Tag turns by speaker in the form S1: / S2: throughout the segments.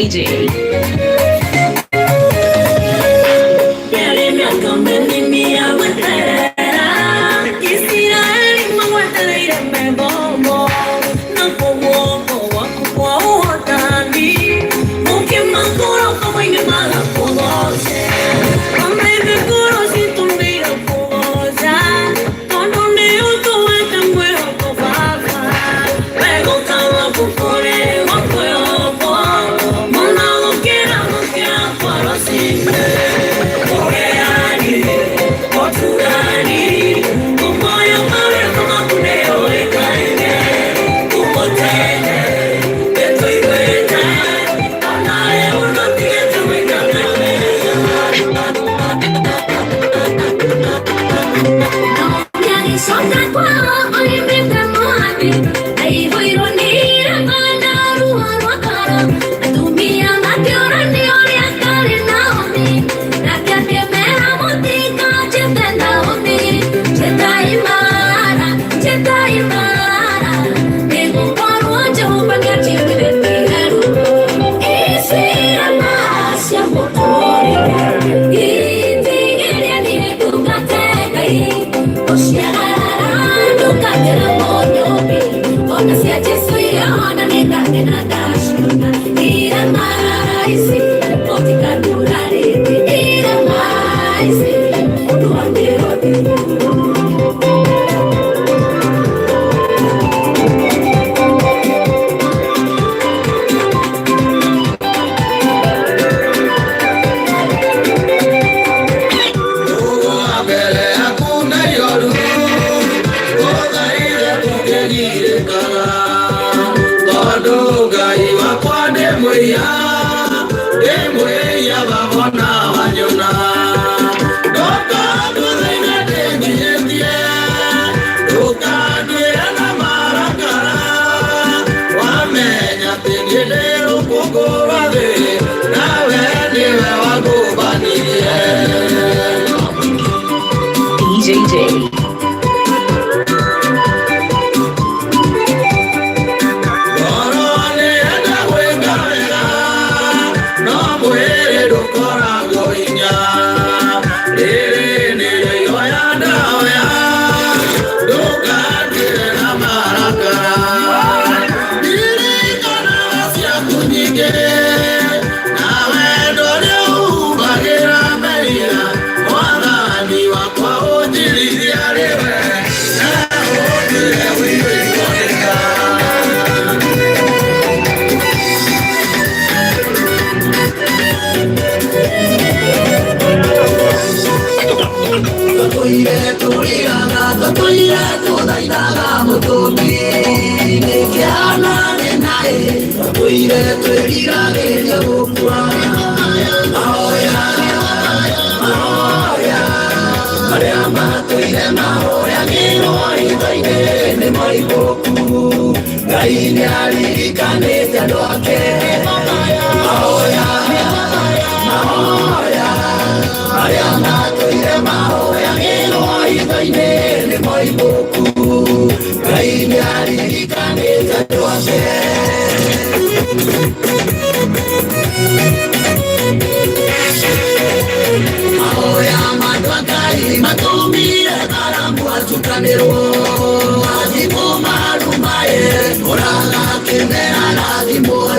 S1: DJ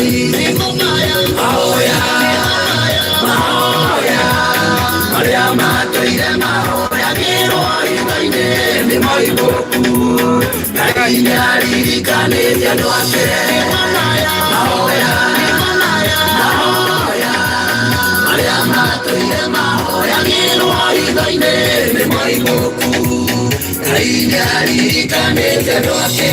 S2: Adi mahoya mahoya maria matũire mahoya gĩrũa-inĩ nĩ moigũku Ngai nĩaririkanĩte andũ ake mahoya mahoya maria matũire mahoya gĩrũa-inĩ nĩ moigũku Ngai nĩaririkanĩte andũ ake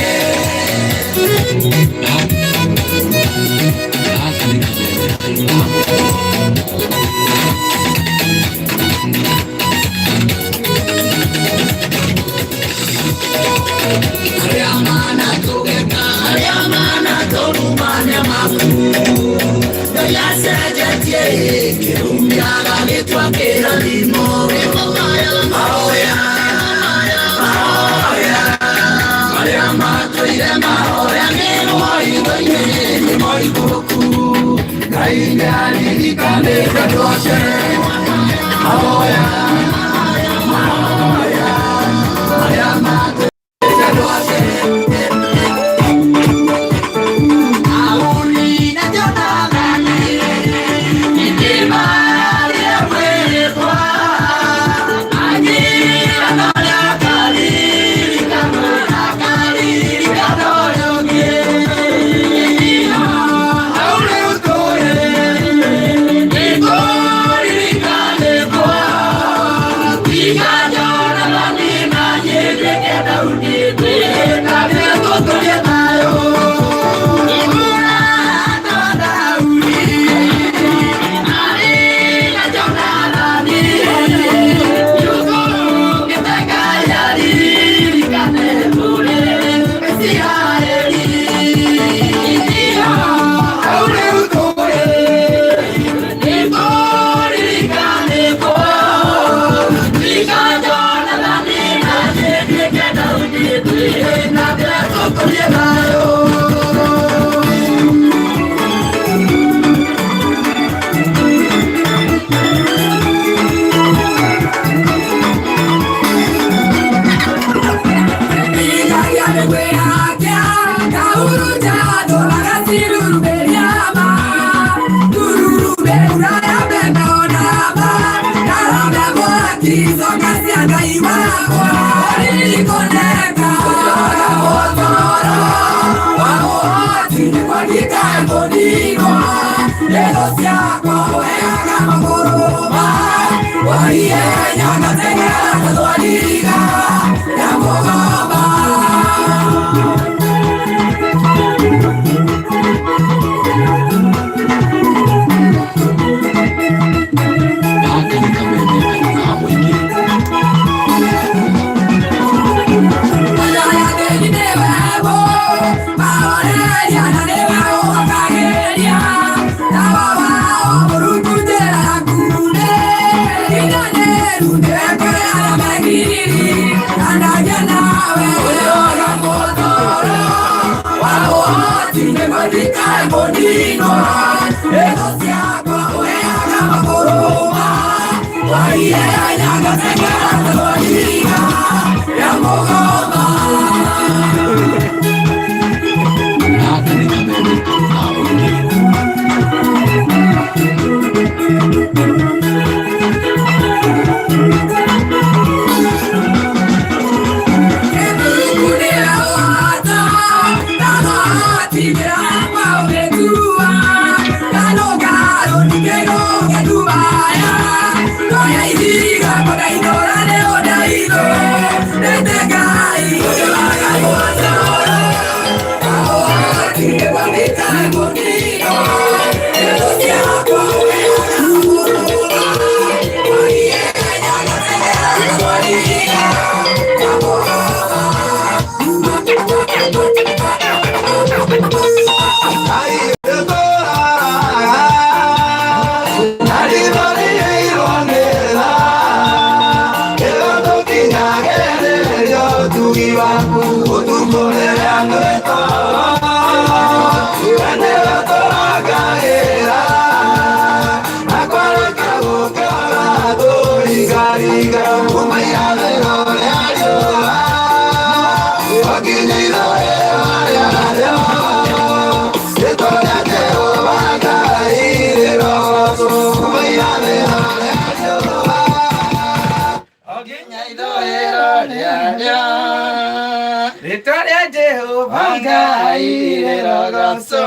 S3: Ritwaria Jehova Ngai Rogoso.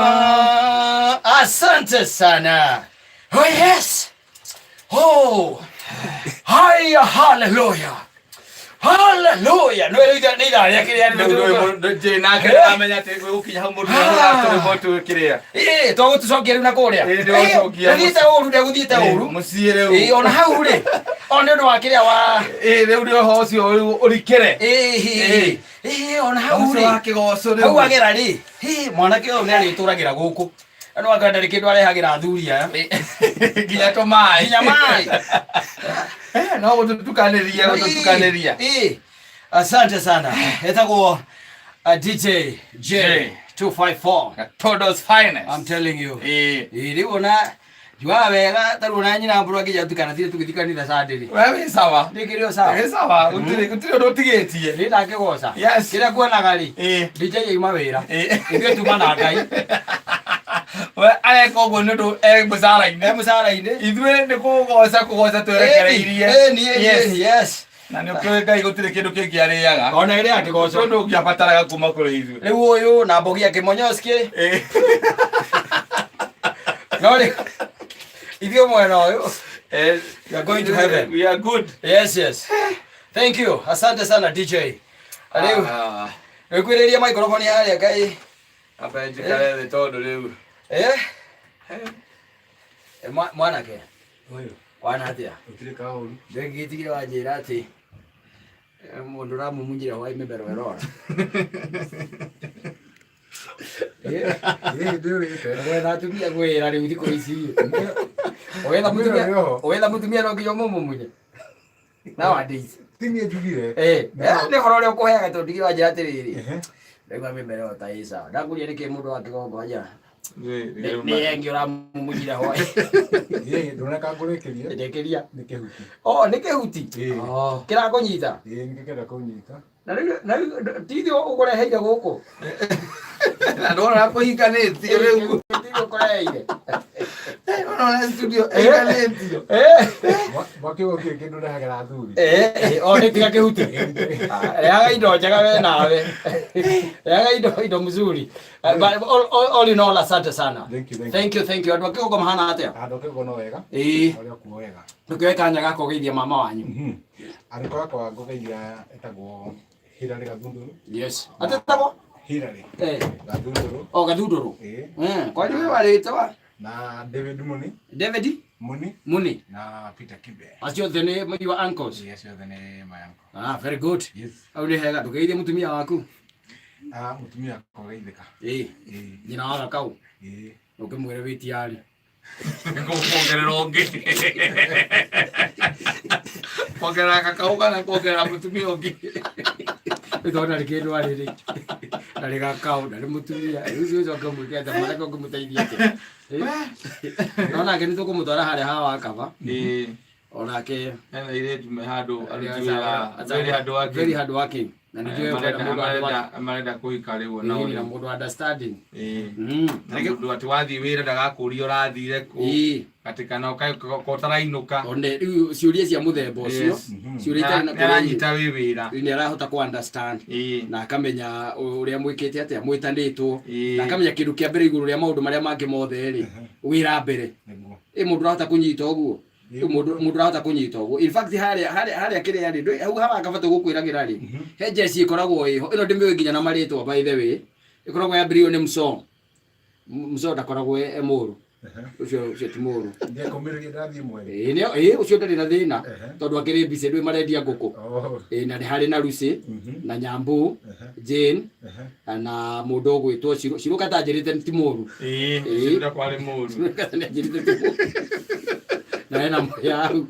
S2: Asante sana. Oh yes. Oh. Haya, hallelujah. Hallelujah. No ida nida yakiri
S3: no jena kera menya te ukinya hamundu na moto kiria.
S2: To tucokia na kuria.
S3: Ndio
S2: Nita uru ndio guthiite uru.
S3: Musiire.
S2: Ona hau ri. Ona ndo wakiria wa.
S3: Riu ndio hocio urikire.
S2: Ona hau ri.
S3: Wakigoco riu.
S2: Hau agera ri. Mwanake uyu ni arituragira guku. Ano akanda kindu arehagira thuria.
S3: Ginya to mai.
S2: Ginya mai.
S3: No gutukanĩria.
S2: Asante sana. Etagwo DJ J 254.
S3: Todos finest.
S2: I'm telling you. Riu na jua wega taruna nyina mburu akija tukana thire tugithikanira sadiri.
S3: Wewe sawa.
S2: Ndikirio sawa.
S3: Sawa. Gutire ndo tigetie.
S2: Ni ndakigoca.
S3: Yes.
S2: Kira kuonaga ri. DJ ima wira. Ithuĩ tuma na Ngai.
S3: We areka ũguo nĩ ũndũ mũcara-inĩ. Ithuĩ nĩ kũgoca twerekereirie.
S2: Yes.
S3: Na nĩ ũkĩũĩ Ngai gũtirĩ kĩndũ kĩngĩ arĩaga.
S2: Ona ĩrĩa akĩgoca.
S3: Ũndũ ũngĩabataraga kuma kũrĩ ithuĩ.
S2: Rĩu ũyũ na mbogia kĩmonyoski. No rĩ. Ithuĩ mwena ũyũ. We are going to heaven.
S3: We are good.
S2: Yes. Thank you. Asante sana DJ. Rĩu. Nĩkwĩrĩria microphone harĩa Ngai.
S3: Aba njikare thĩ tondũ rĩu.
S2: Mwanake.
S3: Ũyũ.
S2: Wana atia.
S3: Gũtirĩ kaũru.
S2: Ndĩngĩtigire wanjĩra atĩ mũndũ ũramumunyire hwaĩ mĩmbero ĩrora. Wena atumia kwĩra rĩu thikũ ici. Wetha mũtumia no nginya ũmũmunye. Nowadays.
S3: Timie njugire.
S2: Nĩ ũhoro ũrĩa ũkũheaga tondũ ndigire wanjĩra atĩrĩrĩ. Ndaigua mĩmbero ĩyo ta ĩ sawa. Ndakũria nĩkĩ mũndũ wa kĩgongo nja. Nĩ yengi ũramumunyire hwaĩ.
S3: Ndoneka ngũrĩkĩria.
S2: Ndekeria.
S3: Nĩ kĩhuti.
S2: Nĩ kĩhuti. Kĩrakũnyita.
S3: Nĩ kĩenda kũnyita.
S2: Na rĩu ti ithuĩ ũkũreheire gũkũ.
S3: Na ndona kũhikanĩtie rĩu.
S2: Ti ũkũreheire.
S3: Ona studio ĩhikanĩtio. Mwakĩgo kĩndũ ndehagĩra athuri.
S2: Nĩ tiga kĩhuti. Rehaga indo njega we nawe. Rehaga indo mzuri. All in all, asante sana. Thank you. Andũ akĩgongo mahana atĩa?
S3: Andũ akĩgongo no wega. Ũrĩa kuo wega.
S2: Nĩkĩoĩ kanya gaka ũgeithia mama wanyu.
S3: Andũ akwa ngũgeithia etagwo Hilary Gathundũrũ.
S2: Yes. Atetagwo?
S3: Hilary. Gathundũrũ.
S2: Gathundũrũ. Kwa nini warĩte wa?
S3: Na David Muni.
S2: David? Muni.
S3: Na Peter Kibe.
S2: Acio othe nĩ your uncles?
S3: Yes, othe nĩ my uncle.
S2: Very good.
S3: Yes.
S2: Au nĩ hega ndũgeithie mũtumia waku?
S3: Mũtumia kũgeithĩka.
S2: Nyina wa gakau? Ũkĩmwĩre wĩtiarĩ.
S3: Kuongerera ũngĩ. Kuongerera gakau kana kuongerera mũtumia ũngĩ.
S2: Tondũ ndarĩ kĩndũ arĩrĩ. Ndarĩ gakau, ndarĩ mũtumia. Rĩu ũcio ũkamwĩkĩra mwanake ũngĩmũteithia atĩa? Nonake nĩ tũkũmũtwara harĩa haha wa kaba. Onake
S3: hena iretu me handũ
S2: very hard working. Na nĩjũĩ
S3: marenda kũhika rĩu
S2: na mũndũ understanding.
S3: Mũndũ atĩ wathiĩ wĩra ndagakũria ũrathire kũ atĩ kana ũtarainũka.
S2: Rĩu ciũria cia mũthemba ũcio ciũria
S3: nĩaranyita wĩ wĩra
S2: nĩ arahota kũ understand na akamenya ũrĩa mwĩkĩte atĩa mwĩtanĩtwo na akamenya kĩndũ kĩa mbere igũrũ rĩa maũndũ marĩa mangĩ mothe rĩ wĩra mbere mũndũ arahota kũnyita ũguo mũndũ arahota kũnyita ũguo. In fact harĩa kĩrĩa rĩ hau haha kabata gũkwĩragĩra rĩ he jeci ĩkoragwo ĩho ĩno ndĩmĩũĩ nginya na marĩtwa by the way ĩkoragwo yambĩrĩirio nĩ Mso ndakoragwo mũrũ ucio ti mũrũ
S3: ndĩakomereria ndathie mwere
S2: ucio ndarĩ na thĩna tondũ akĩrĩ mbica ndũĩ marendia ngũkũ na nĩ harĩ na Lucy na Nyambu Jane na mũndũ ũgwĩtwo Shirũ katanjĩrĩte ti mũrũ
S3: Shirũ kwarĩ mũrũ
S2: na hena Mũyau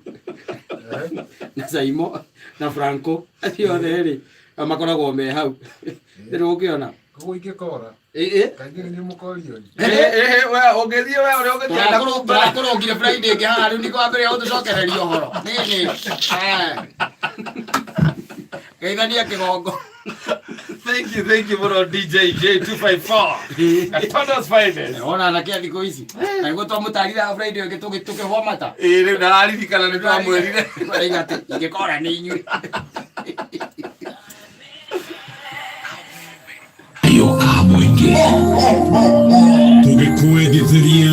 S2: na Saimo na Franco acio othe rĩ makoragwo me hau rĩu ũkĩona
S3: koguo ingĩkora kaingĩ nĩ mũkorio we ũngĩthiĩ we ũrĩa ũngĩthiĩ
S2: tũrakũrũngire Friday ĩngĩ haha rĩu nĩ kwambĩrĩria gũtũcokereria ũhoro nĩnĩ geithania kĩgongo.
S3: Thank you for DJ J254. Todos finest.
S2: Ona anake thikũ ici. Na nĩguo twamũtarire Friday ĩngĩ tũkĩhũa mata.
S3: Rĩu ndararirikana nĩ twamwĩrire.
S2: Oiga atĩ ingĩkora nĩ inyuĩ.
S4: tũgĩkwendithĩrie